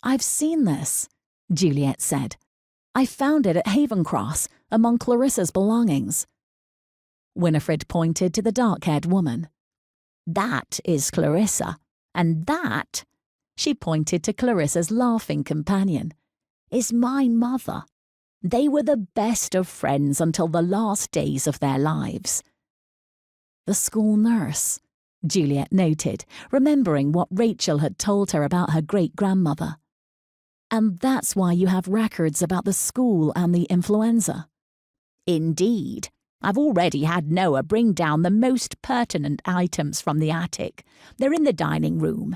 "I've seen this," Juliet said. "I found it at Havencross, among Clarissa's belongings." Winifred pointed to the dark-haired woman. "That is Clarissa, and that," she pointed to Clarissa's laughing companion, "is my mother. They were the best of friends until the last days of their lives." "The school nurse," Juliet noted, remembering what Rachel had told her about her great-grandmother. "And that's why you have records about the school and the influenza." "Indeed. I've already had Noah bring down the most pertinent items from the attic. They're in the dining room."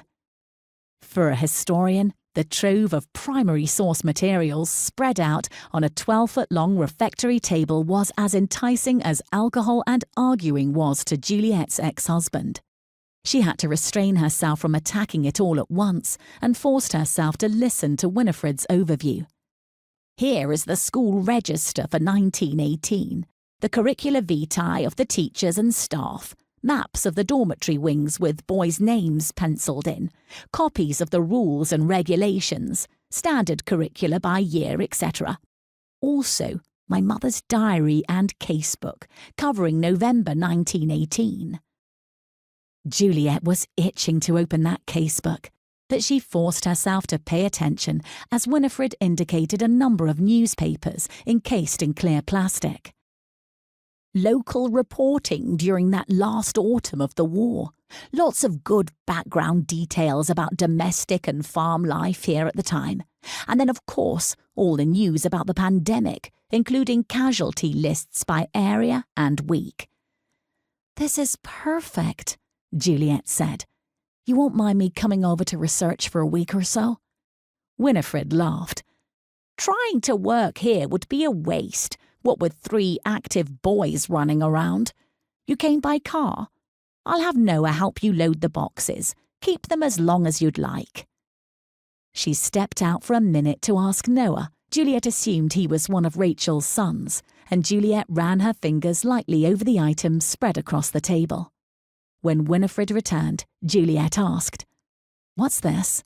For a historian, the trove of primary source materials spread out on a 12-foot-long refectory table was as enticing as alcohol and arguing was to Juliet's ex-husband. She had to restrain herself from attacking it all at once and forced herself to listen to Winifred's overview. "Here is the school register for 1918, the curricula vitae of the teachers and staff, maps of the dormitory wings with boys' names penciled in, copies of the rules and regulations, standard curricula by year, etc. Also, my mother's diary and casebook, covering November 1918. Juliet was itching to open that casebook, but she forced herself to pay attention as Winifred indicated a number of newspapers encased in clear plastic. "Local reporting during that last autumn of the war. Lots of good background details about domestic and farm life here at the time. And then, of course, all the news about the pandemic, including casualty lists by area and week." "This is perfect," Juliet said. "You won't mind me coming over to research for a week or so?" Winifred laughed. "Trying to work here would be a waste, what with 3 active boys running around. You came by car? I'll have Noah help you load the boxes. Keep them as long as you'd like." She stepped out for a minute to ask Noah. Juliet assumed he was one of Rachel's sons, and Juliet ran her fingers lightly over the items spread across the table. When Winifred returned, Juliet asked, "What's this?"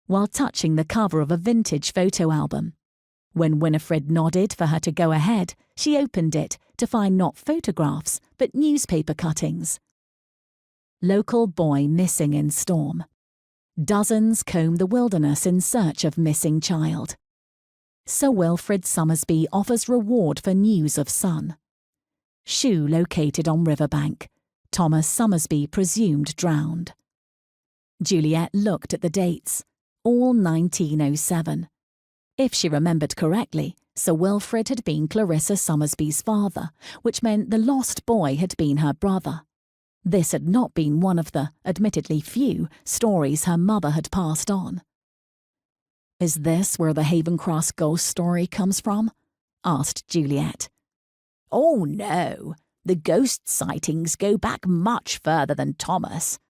while touching the cover of a vintage photo album. When Winifred nodded for her to go ahead, she opened it to find not photographs, but newspaper cuttings. Local boy missing in storm. Dozens comb the wilderness in search of missing child. Sir Wilfrid Somersby offers reward for news of son. Shoe located on riverbank. Thomas Somersby presumed drowned. Juliet looked at the dates, all 1907. If she remembered correctly, Sir Wilfrid had been Clarissa Somersby's father, which meant the lost boy had been her brother. This had not been one of the, admittedly few, stories her mother had passed on. "Is this where the Havencross ghost story comes from?" asked Juliet. "Oh no, the ghost sightings go back much further than Thomas.